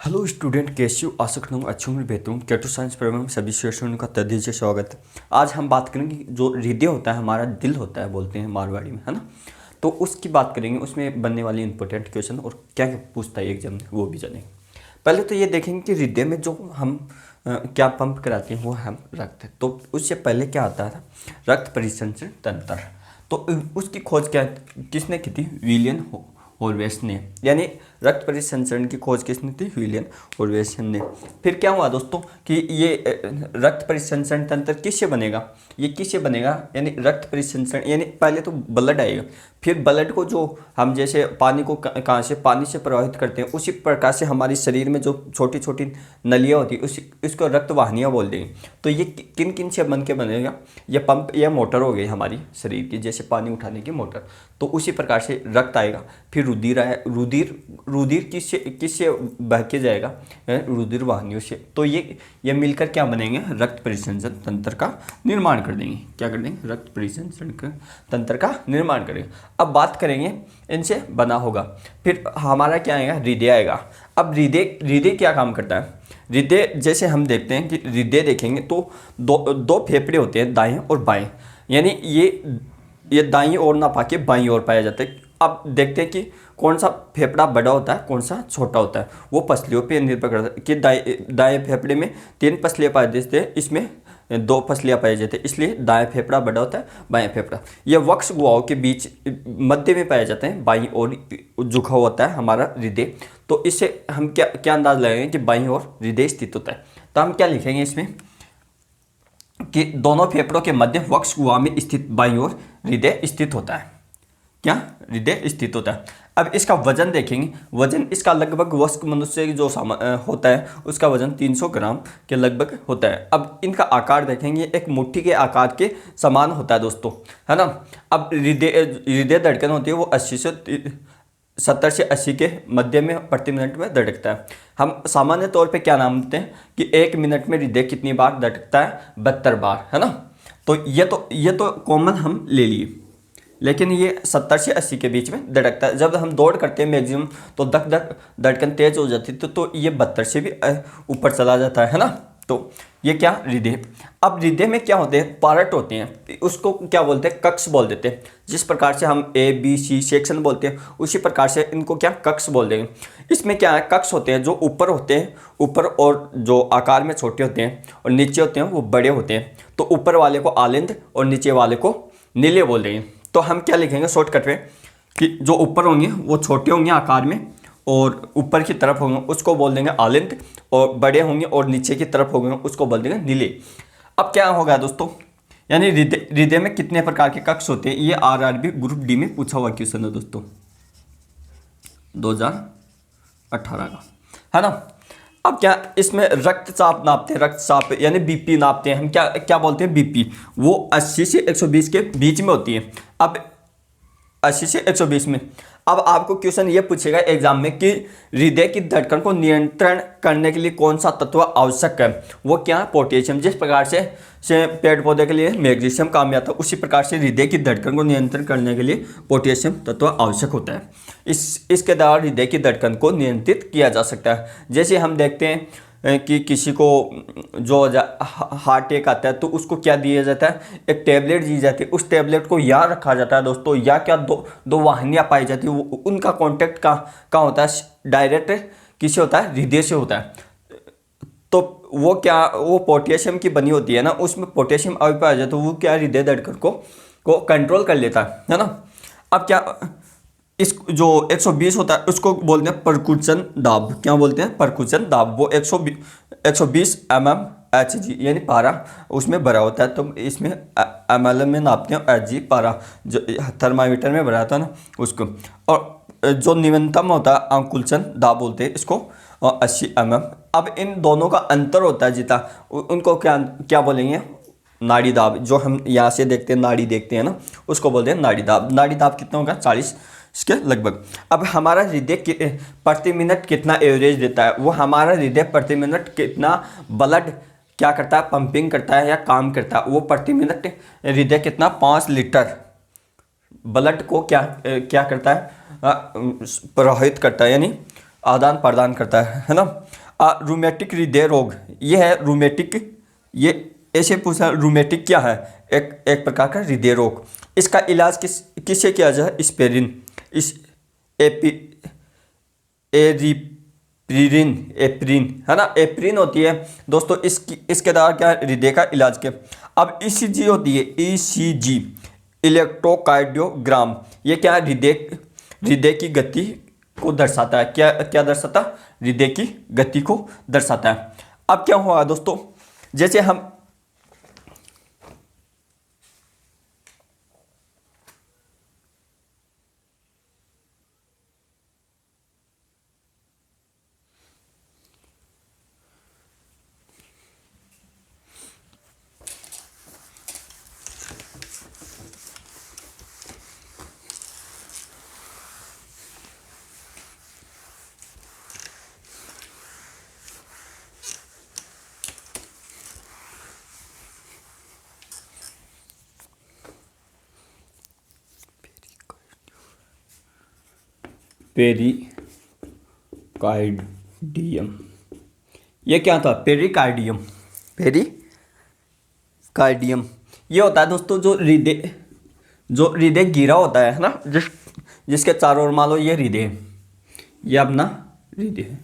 Hello student, कैसे हो? आशा करता हूँ अच्छे होंगे, बेहतर हूँ। केटो साइंस परिवार में सभी स्टूडेंट्स का तहे दिल से स्वागत है। आज हम बात करेंगे जो हृदय होता है, हमारा दिल होता है, बोलते हैं मारवाड़ी में, है ना। तो उसकी बात करेंगे, उसमें बनने वाली इंपॉर्टेंट क्वेश्चन और क्या क्या पूछता है एग्जाम में, वो भी जानेंगे। पहले तो ये देखेंगे कि हृदय में जो हम क्या पंप कराते हैं वो हम रक्त है। तो उससे पहले क्या आता था? रक्त परिसंचरण तंत्र। तो उसकी खोज क्या किसने की थी? विलियम हॉर्वेस ने। यानी रक्त परिसंचरण की खोज किसने थी? विलियम हॉर्वेस ने। फिर क्या हुआ दोस्तों कि ये रक्त परिसंचरण तंत्र किससे बनेगा? ये किससे बनेगा? यानी रक्त परिसंचरण यानी पहले तो ब्लड आएगा, फिर ब्लड को जो हम जैसे पानी को कहाँ से पानी से प्रवाहित करते हैं, उसी प्रकार से हमारे शरीर में जो छोटी छोटी नलियाँ होती है उसको रक्त वाहिनियाँ बोल देंगे। तो ये किन किन से बन के बनेगा? ये पंप या मोटर हो गई हमारी शरीर की, जैसे पानी उठाने की मोटर। तो उसी प्रकार से रक्त आएगा, फिर रुधिर आया, रुधिर किससे किससे बह के जाएगा? रुधिर वाहिनियों से। तो ये मिलकर क्या बनेंगे? रक्त परिसंचरण तंत्र का निर्माण कर देंगे। क्या कर देंगे? रक्त परिसंचरण तंत्र का निर्माण करेंगे। अब बात करेंगे इनसे बना होगा। फिर हमारा क्या आएगा? हृदय आएगा। अब हृदय क्या काम करता है? हृदय जैसे हम देखते हैं कि हृदय देखेंगे तो दो फेफड़े होते हैं, दाएं और बाएं। यानी ये दाईं ओर ना पाके बाईं ओर पाया जाता है। अब देखते हैं कि कौन सा फेफड़ा बड़ा होता है, कौन सा छोटा होता है। वो पसलियों पे निर्भर करता है कि दाएं फेफड़े में 3 पसलियाँ पाई जाती है, इसमें 2 पसलियाँ पाई जाती है, इसलिए दाएं फेफड़ा बड़ा होता है, बाएं फेफड़ा। यह वक्ष गुहाओं के बीच मध्य में पाया जाता है, बाईं ओर झुका होता है हमारा हृदय। तो इससे हम क्या अंदाज लगाएंगे कि बाईं ओर हृदय स्थित होता है। तो हम क्या लिखेंगे इसमें कि दोनों फेफड़ों के मध्य वक्ष गुहा में स्थित बाईं ओर हृदय स्थित होता है। क्या? हृदय स्थित होता है। अब इसका वजन देखेंगे। वजन इसका लगभग वयस्क मनुष्य जो होता है उसका वजन 300 ग्राम के लगभग होता है। अब इनका आकार देखेंगे, एक मुट्ठी के आकार के समान होता है दोस्तों, है ना। अब हृदय धड़कन होती है वो 70 से 80 के मध्य में प्रति मिनट में धड़कता है। हम सामान्य तौर पे क्या नाम देते हैं कि 1 मिनट में हृदय कितनी बार धड़कता है? 72 बार, है ना। तो ये तो कॉमन हम ले लिए, लेकिन ये 70 से 80 के बीच में धड़कता है। जब हम दौड़ करते हैं मैक्सिमम तो धड़कन तेज हो जाती है, तो ये 72 से भी ऊपर चला जाता है ना। तो ये क्या? हृदय। अब हृदय में क्या होते हैं? पार्ट होते हैं, उसको क्या बोलते हैं? कक्ष बोल देते हैं। जिस प्रकार से हम ABC सेक्शन बोलते हैं, उसी प्रकार से इनको क्या? कक्ष बोल देंगे। इसमें क्या है? कक्ष होते हैं जो ऊपर होते हैं, ऊपर और जो आकार में छोटे होते हैं, और नीचे होते हैं वो बड़े होते हैं। तो ऊपर वाले को आलिंद और नीचे वाले को नीले बोल देंगे। तो हम क्या लिखेंगे शॉर्टकट में कि जो ऊपर होंगे वो छोटे होंगे आकार में और ऊपर की तरफ होंगे उसको बोल देंगे आलिंद, और बड़े होंगे और नीचे की तरफ होंगे उसको बोल देंगे नीले। अब क्या होगा दोस्तों? यानी हृदय में कितने प्रकार के कक्ष होते हैं? ये RRB ग्रुप डी में पूछा हुआ क्वेश्चन है दोस्तों, 2018 का, है ना। अब क्या इसमें रक्तचाप नापते हैं? रक्तचाप यानी BP नापते हैं। हम क्या बोलते हैं? BP वो 80 से 120 के बीच में होती है। अब 80 से 120 में। अब आपको क्वेश्चन ये पूछेगा एग्जाम में कि हृदय की धड़कन को नियंत्रण करने के लिए कौन सा तत्व आवश्यक है? वो क्या? पोटेशियम। जिस प्रकार से पेड़ पौधे के लिए मैग्नीशियम काम आता है, उसी प्रकार से हृदय की धड़कन को नियंत्रण करने के लिए पोटेशियम तत्व आवश्यक होता है। इसके द्वारा हृदय की धड़कन को नियंत्रित किया जा सकता है। जैसे हम देखते हैं कि किसी को जो हार्ट अटैक आता है तो उसको क्या दिया जाता है? एक टैबलेट दी जाती है। उस टैबलेट को यहाँ रखा जाता है दोस्तों, या क्या दो वाहिनियाँ पाई जाती है, उनका कॉन्टैक्ट कहाँ होता है? डायरेक्ट किससे होता है? हृदय से होता है। तो वो पोटेशियम की बनी होती है ना, उसमें पोटेशियम अभी पाया जाता है, वो क्या? हृदय धड़कन को कंट्रोल कर लेता है ना। अब क्या इस जो 120 होता है उसको बोलते हैं परकुशन दाब। क्या बोलते हैं? परकुशन दाब। वो 120 mmHg यानी पारा उसमें भरा होता है। तो इसमें ml में नापते हैं, Hg पारा जो थर्मामीटर में भरा था ना उसको। और जो न्यूनतम होता है अंकुलन दाब बोलते हैं इसको, 80 mm। अब इन दोनों का अंतर होता है जितना, उनको क्या बोलेंगे? नाड़ी दाब। जो हम यहाँ से देखते हैं, नाड़ी देखते हैं ना, उसको बोलते हैं नाड़ी दाब। नाड़ी दाब कितना होगा? 40 इसके लगभग। अब हमारा हृदय प्रति मिनट कितना एवरेज देता है? वो हमारा हृदय प्रति मिनट कितना ब्लड क्या करता है? पंपिंग करता है या काम करता है? वो प्रति मिनट हृदय कितना? 5 लीटर ब्लड को क्या करता है? प्रवाहित करता है, यानी आदान प्रदान करता है ना। रूमेटिक हृदय रोग, ये है रूमेटिक, ये ऐसे पूछा रूमेटिक क्या है, एक प्रकार का हृदय रोग। इसका इलाज किससे किया जाए, एस्पिरिन, इस एरिप्रिन, एप्रिन है ना, एप्रिन होती है दोस्तों। इसके द्वारा क्या हृदय का इलाज किया। अब ईसीजी होती है, ईसीजी इलेक्ट्रोकार्डियोग्राम, ये क्या है, हृदय की गति को दर्शाता है। क्या क्या दर्शाता है, हृदय की गति को दर्शाता है। अब क्या हुआ दोस्तों, जैसे हम पेरिकार्डियम, ये क्या था, पेरिकार्डियम, पेरिकार्डियम ये होता है दोस्तों जो हृदय गिरा होता है ना, जिसके चारों ओर मान लो ये हृदय है, ये अपना हृदय है,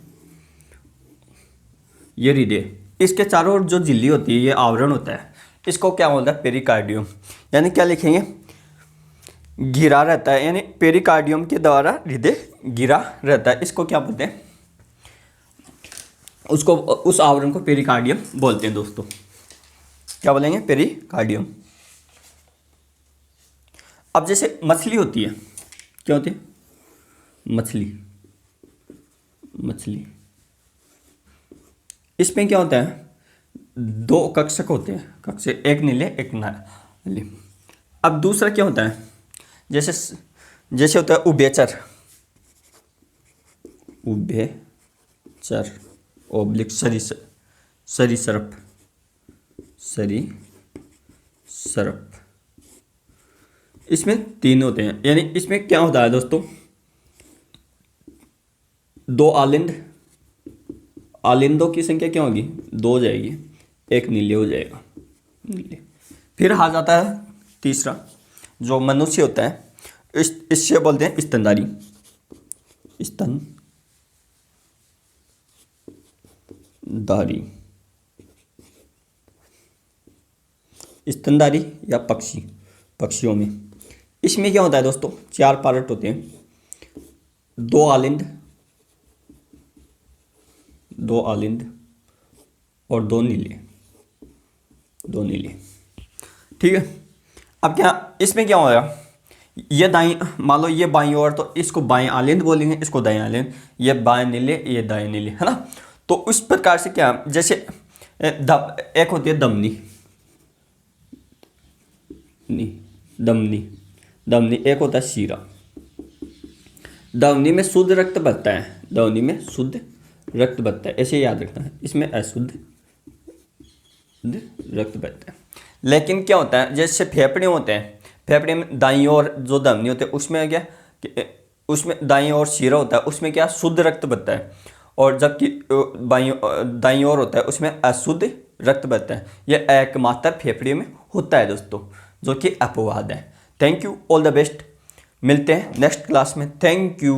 ये हृदय, इसके चारों ओर जो झिल्ली होती है, ये आवरण होता है, इसको क्या बोलता है, पेरिकार्डियम। यानी क्या लिखेंगे, गिरा रहता है, यानी पेरिकार्डियम के द्वारा हृदय गिरा रहता है, इसको क्या बोलते हैं, उसको उस आवरण को पेरिकार्डियम बोलते हैं दोस्तों। क्या बोलेंगे, पेरिकार्डियम। अब जैसे मछली होती है, क्या होती है, मछली, इसमें क्या होता है, दो कक्षक होते हैं, कक्षक, एक नीले एक नाली। अब दूसरा क्या होता है, जैसे होता है उभयचर, ओब्लिक सरीसृप, इसमें तीन होते हैं। यानी इसमें क्या होता है दोस्तों, दो आलिंदों की संख्या क्या होगी, दो हो जाएगी, एक नीले हो जाएगा, नीले। फिर आ जाता है तीसरा, जो मनुष्य होता है, इससे बोलते हैं स्तनधारी, स्तनधारी या पक्षियों में। इसमें क्या होता है दोस्तों, चार पार्ट होते हैं, दो आलिंद और दो नीले, ठीक है। अब क्या इसमें क्या होगा, ये दाई, मान लो ये बाईं ओर, तो इसको बाएं आलिंद बोलेंगे, इसको दाएं आलिंद, ये बाएं नीले, ये दाएं नीले, है ना। तो उस प्रकार से क्या, जैसे एक होती है दमनी, एक होता है शीरा। धमनी में शुद्ध रक्त बहता है, ऐसे याद रखना है, इसमें अशुद्ध रक्त बहता है। लेकिन क्या होता है, जैसे फेफड़े होते हैं, फेफड़े में दाईं ओर जो धमनी होते हैं, उसमें क्या, उसमें दाईं ओर शीरा होता है, उसमें क्या शुद्ध रक्त बहता है, और जबकि दाईं ओर होता है, उसमें अशुद्ध रक्त बहता है। यह एकमात्र फेफड़े में होता है दोस्तों, जो कि अपवाद है। Thank you, all the best, मिलते हैं नेक्स्ट क्लास में, थैंक यू।